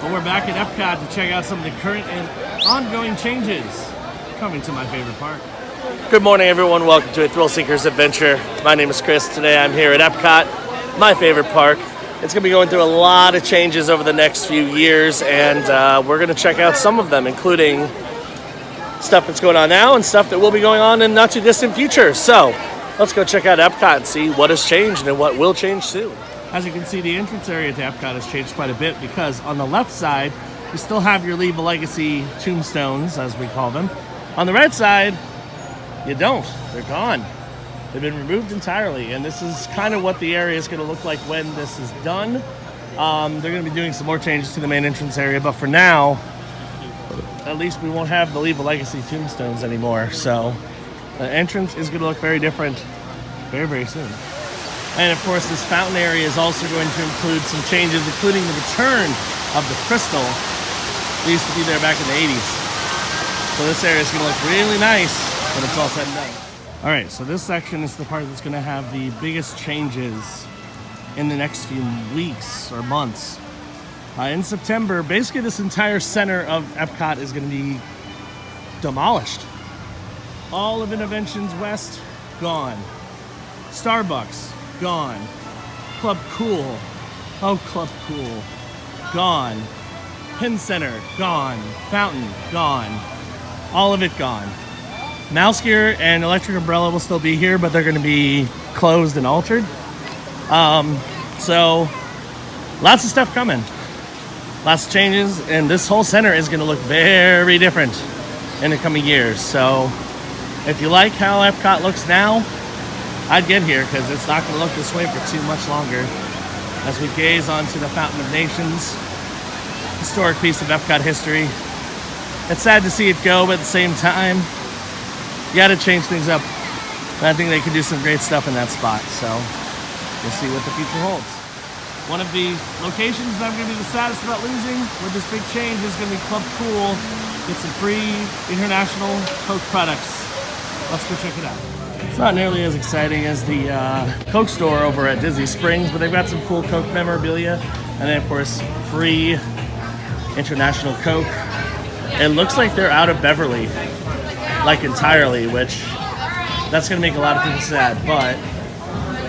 Well, we're back at Epcot to check out some of the current and ongoing changes coming to my favorite park. Good morning, everyone. Welcome to a Thrill Seekers Adventure. My name is Chris. Today I'm here at Epcot, my favorite park. It's going to be going through a lot of changes over the next few years, and we're going to check out some of them, including stuff that's going on now and stuff that will be going on in not too distant future. So let's go check out Epcot and see what has changed and what will change soon. As you can see, the entrance area to Epcot has changed quite a bit because on the left side, you still have your Leave a Legacy tombstones, as we call them. On the right side, you don't. They're gone. They've been removed entirely, and this is kind of what the area is going to look like when this is done. They're going to be doing some more changes to the main entrance area, but for now, at least we won't have the Leave a Legacy tombstones anymore. So the entrance is going to look very different very, very soon. And of course, this fountain area is also going to include some changes, including the return of the crystal. They used to be there back in the 80s. So this area is going to look really nice when it's all said and done. All right, so this section is the part that's going to have the biggest changes in the next few weeks or months. In September, basically this entire center of Epcot is going to be demolished. All of Innovations West, gone. Starbucks, gone. Club Cool, oh Club Cool, gone. Penn Center, gone. Fountain, gone. All of it gone. Mouse Gear and Electric Umbrella will still be here, but they're going to be closed and altered. So lots of stuff coming. Lots of changes, and this whole center is going to look very different in the coming years. So if you like how Epcot looks now, I'd get here because it's not going to look this way for too much longer. As we gaze onto the Fountain of Nations, historic piece of Epcot history. It's sad to see it go, but at the same time, you got to change things up. And I think they can do some great stuff in that spot. So we'll see what the future holds. One of the locations that I'm going to be the saddest about losing with this big change is going to be Club Cool. Get some free international Coke products. Let's go check it out. It's not nearly as exciting as the Coke store over at Disney Springs, but they've got some cool Coke memorabilia. And then, of course, free international Coke. It looks like they're out of Beverly, like entirely, which that's going to make a lot of people sad, but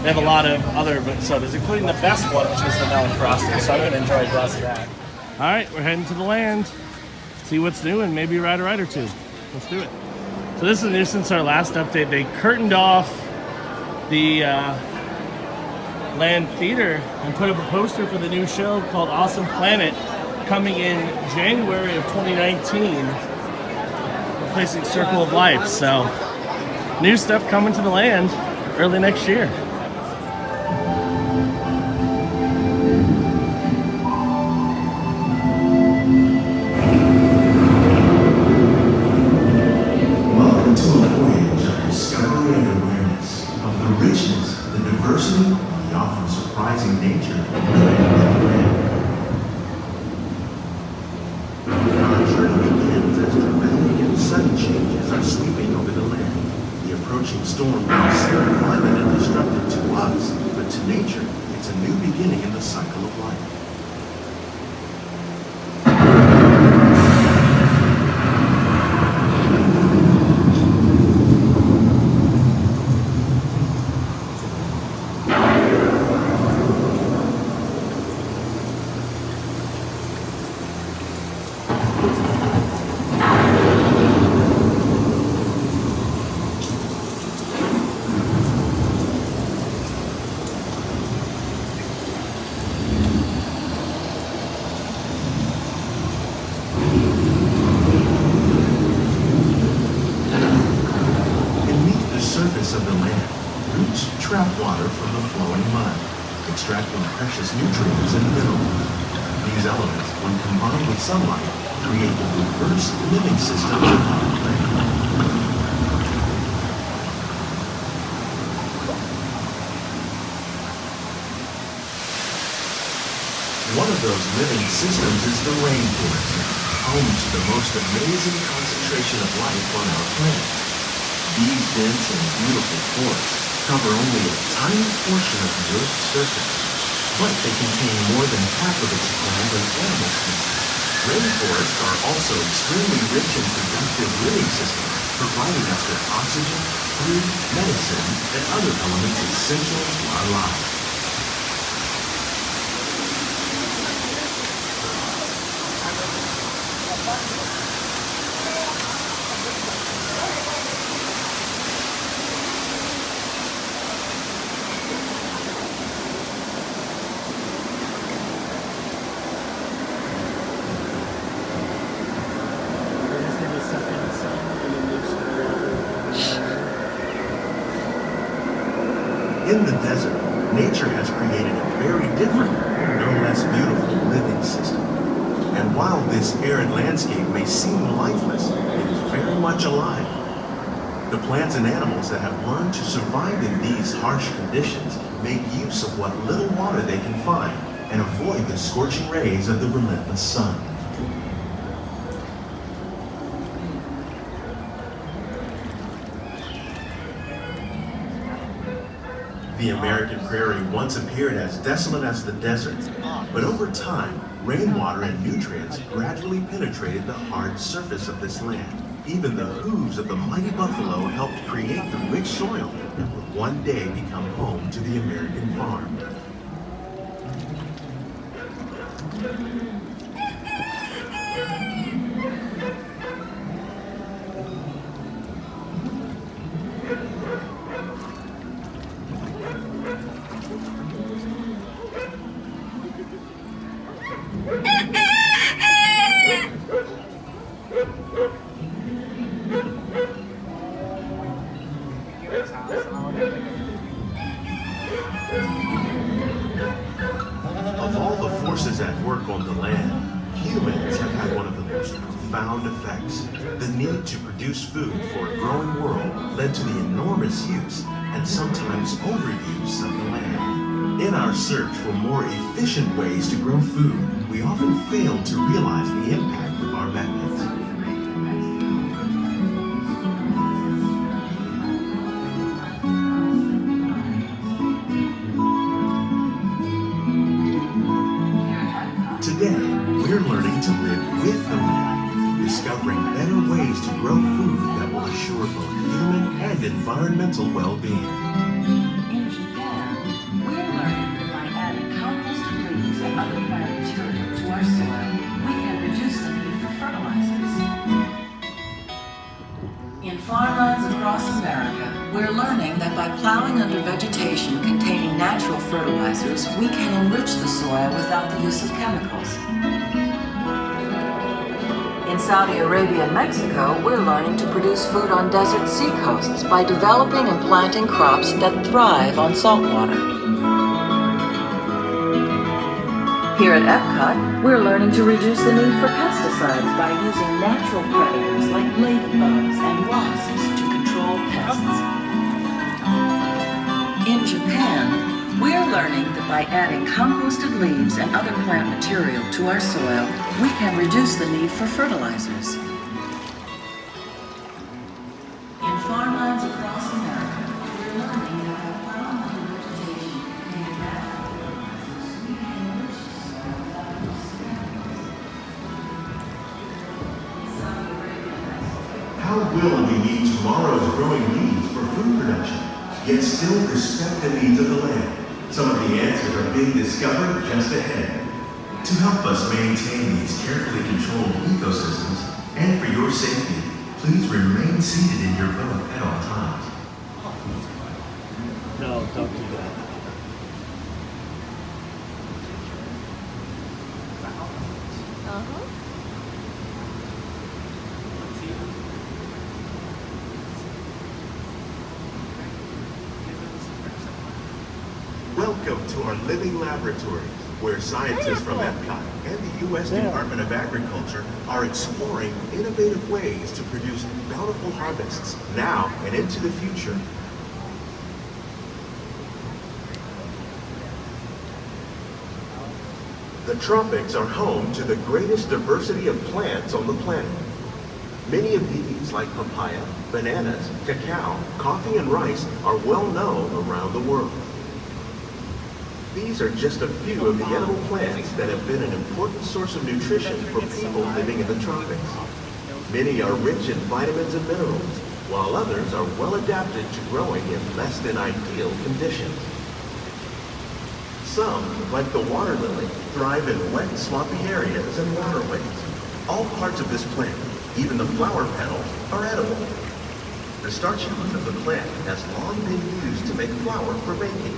they have a lot of other sodas, including the best one, which is the Melon Frosty, so I'm going to enjoy a glass of that. All right, we're heading to the land, see what's new, and maybe ride a ride or two. Let's do it. So this is new since our last update. They curtained off the Land Theater and put up a poster for the new show called Awesome Planet, coming in January of 2019, replacing Circle of Life. So new stuff coming to the land early next year. Welcome to a voyage of discovery and awareness of the richness, the diversity, and the often surprising nature of the land. Our journey begins as dramatic and sudden changes are sweeping over the land. The approaching storm may seem violent and destructive to us, but to nature, it's a new beginning in the cycle of life. Of the land, roots trap water from the flowing mud, extracting precious nutrients and minerals. These elements, when combined with sunlight, create the diverse living systems of our planet. One of those living systems is the rainforest, home to the most amazing concentration of life on our planet. These dense and beautiful forests cover only a tiny portion of the Earth's surface, but they contain more than half of its plant and animal species. Rainforests are also extremely rich in productive living systems, providing us with oxygen, food, medicine, and other elements essential to our lives. In the desert, nature has created a very different, no less beautiful living system. And while this arid landscape may seem lifeless, it is very much alive. The plants and animals that have learned to survive in these harsh conditions make use of what little water they can find and avoid the scorching rays of the relentless sun. The American prairie once appeared as desolate as the desert, but over time, rainwater and nutrients gradually penetrated the hard surface of this land. Even the hooves of the mighty buffalo helped create the rich soil that would one day become home to the American farm. Of all the forces at work on the land, humans have had one of the most profound effects. The need to produce food for a growing world led to the enormous use and sometimes overuse of the land. In our search for more efficient ways to grow food, we often fail to realize the impact of our methods. Today, we're learning to live with the land, discovering better ways to grow food that will assure both human and environmental well-being. In Japan, we're learning that by adding composted leaves and other plant material to our soil, we can reduce the need for fertilizers. In farmlands across America, we're learning that by plowing under vegetation containing natural fertilizers, we can enrich the soil without the use of chemicals. In Saudi Arabia and Mexico, we're learning to produce food on desert seacoasts by developing and planting crops that thrive on salt water. Here at Epcot, we're learning to reduce the need for pesticides by using natural predators like ladybugs and wasps to control pests. In Japan, we're learning that by adding composted leaves and other plant material to our soil, we can reduce the need for fertilizers. In farmlands across America, we're learning that by plowing under vegetation containing natural fertilizers, we can enrich the soil without the use of chemicals. In Saudi Arabia and Mexico, How will we meet tomorrow's growing needs for food production, yet still respect the needs of the land? Some of the answers are being discovered just ahead. To help us maintain these carefully controlled ecosystems, and for your safety, please remain seated in your boat at all times. No, don't do that. Welcome to our living laboratories, where scientists from Epcot and the U.S. Department of Agriculture are exploring innovative ways to produce bountiful harvests now and into the future. The tropics are home to the greatest diversity of plants on the planet. Many of these, like papaya, bananas, cacao, coffee, and rice, are well known around the world. These are just a few of the edible plants that have been an important source of nutrition for people living in the tropics. Many are rich in vitamins and minerals, while others are well adapted to growing in less than ideal conditions. Some, like the water lily, thrive in wet, swampy areas and waterways. All parts of this plant, even the flower petals, are edible. The starchy root of the plant has long been used to make flour for baking.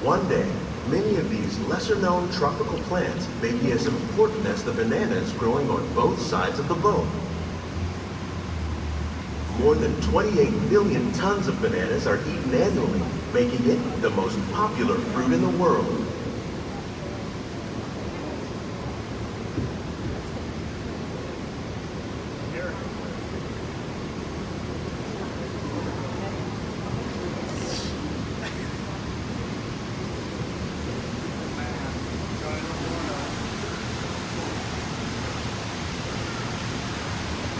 One day, many of these lesser-known tropical plants may be as important as the bananas growing on both sides of the boat. More than 28 million tons of bananas are eaten annually, making it the most popular fruit in the world.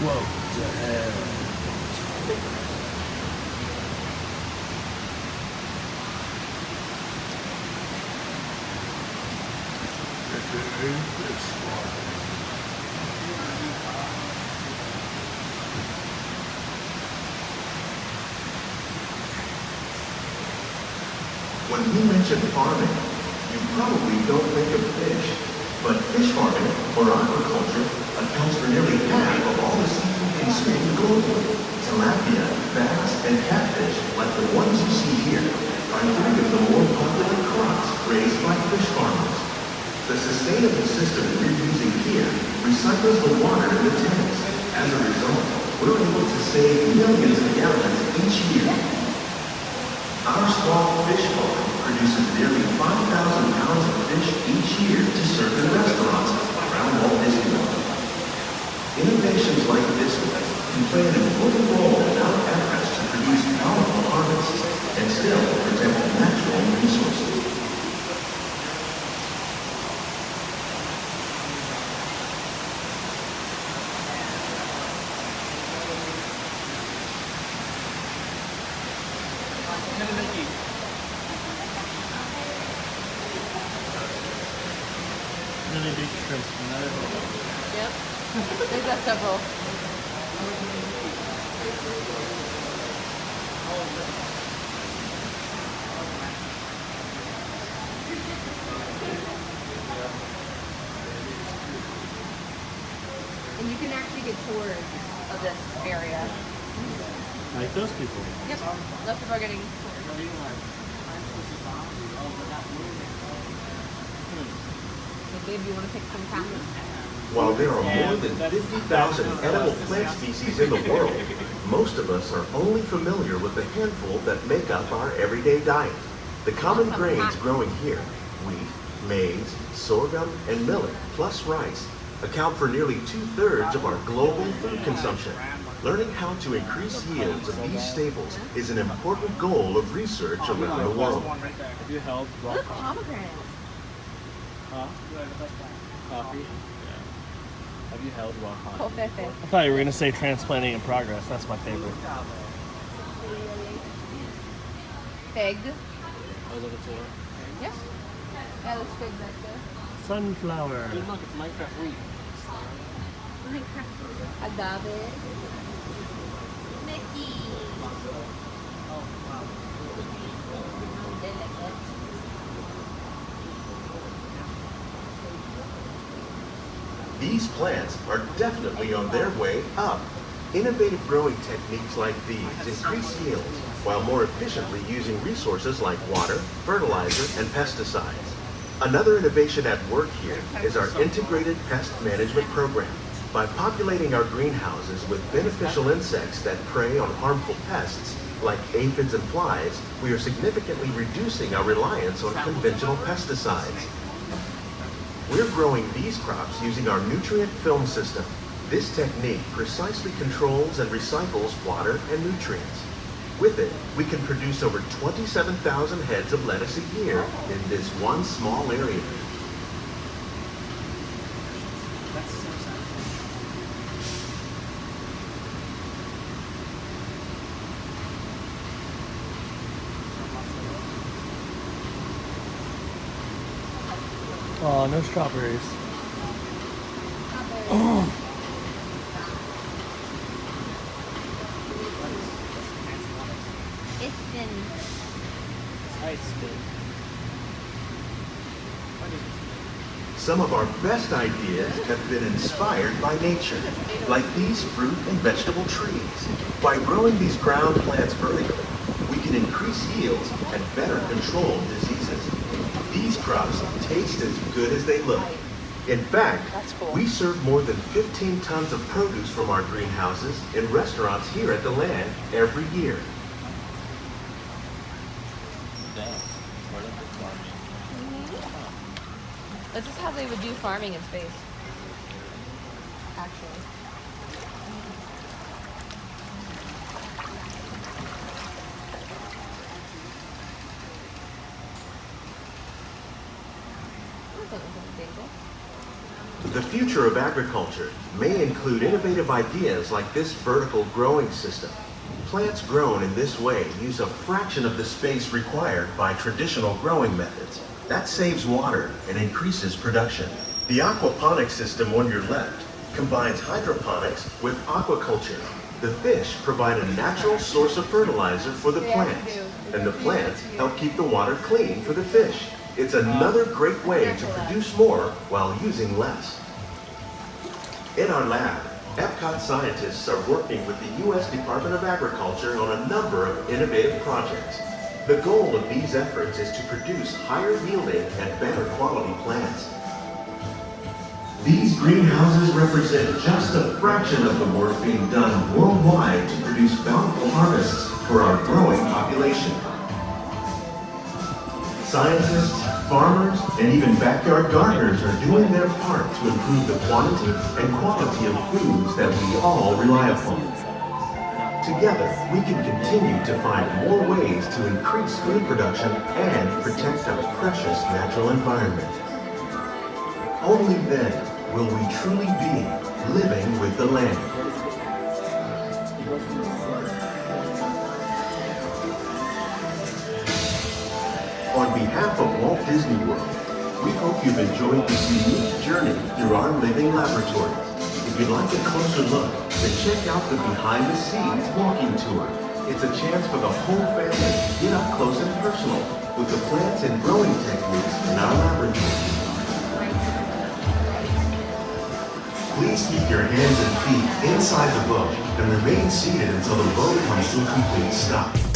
Whoa, the hell. When we mention farming, you probably don't think of fish, but fish farming, or aquaculture, accounts for nearly half of all the seafood consumed globally. Tilapia, bass, and catfish, like the ones you see here, are three of the more popular crops raised by fish farmers. The sustainable system we're using here recycles the water in the tanks. As a result, we're able to save millions of gallons each year. Our small fish farm produces nearly 5,000 pounds of fish each year to serve in restaurants around Walt Disney World. Innovations like this one can play an important role in our efforts to produce powerful harvests and still protect natural resources. Really big shrimp. Yep. They've got several. And you can actually get tours of this area. Like those people. Yep. Lots of people are getting tours. So babe, you want to pick some cotton? While there are more than 50,000 edible plant species in the world, most of us are only familiar with the handful that make up our everyday diet. The common grains growing here, wheat, maize, sorghum, and millet, plus rice, account for nearly 2/3 of our global food consumption. Learning how to increase yields of these staples is an important goal of research around the world. Have you held raw Look, coffee? pomegranate. Huh? Coffee? Yeah. Have you held raw coffee? Covfefe. I thought you were going to say transplanting in progress. That's my favorite. Fig. Oh, is that a tour? Yeah. Yeah, there's figs right there. Sunflower. Dude, look, it's Minecraft wheat. Agave. Mickey. These plants are definitely on their way up. Innovative growing techniques like these increase yields while more efficiently using resources like water, fertilizer, and pesticides. Another innovation at work here is our integrated pest management program. By populating our greenhouses with beneficial insects that prey on harmful pests, like aphids and flies, we are significantly reducing our reliance on conventional pesticides. We're growing these crops using our nutrient film system. This technique precisely controls and recycles water and nutrients. With it, we can produce over 27,000 heads of lettuce a year in this one small area. Oh, no strawberries. It's been Right, spin. Some of our best ideas have been inspired by nature, like these fruit and vegetable trees. By growing these ground plants vertically, we can increase yields and better control diseases. These crops taste as good as they look. In fact, we serve more than 15 tons of produce from our greenhouses in restaurants here at the land every year. This is how they would do farming in space. Actually. The future of agriculture may include innovative ideas like this vertical growing system. Plants grown in this way use a fraction of the space required by traditional growing methods. That saves water and increases production. The aquaponics system on your left combines hydroponics with aquaculture. The fish provide a natural source of fertilizer for the plants, and the plants help keep the water clean for the fish. It's another great way to produce more while using less. In our lab, Epcot scientists are working with the U.S. Department of Agriculture on a number of innovative projects. The goal of these efforts is to produce higher yielding and better quality plants. These greenhouses represent just a fraction of the work being done worldwide to produce bountiful harvests for our growing population. Scientists, farmers, and even backyard gardeners are doing their part to improve the quantity and quality of foods that we all rely upon. Together, we can continue to find more ways to increase food production and protect our precious natural environment. Only then will we truly be living with the land. On behalf of Walt Disney World, we hope you've enjoyed this unique journey through our living laboratories. If you'd like a closer look, then check out the Behind the Scenes walking tour. It's a chance for the whole family to get up close and personal with the plants and growing techniques in our laboratories. Please keep your hands and feet inside the boat and remain seated until the boat comes to a complete stop.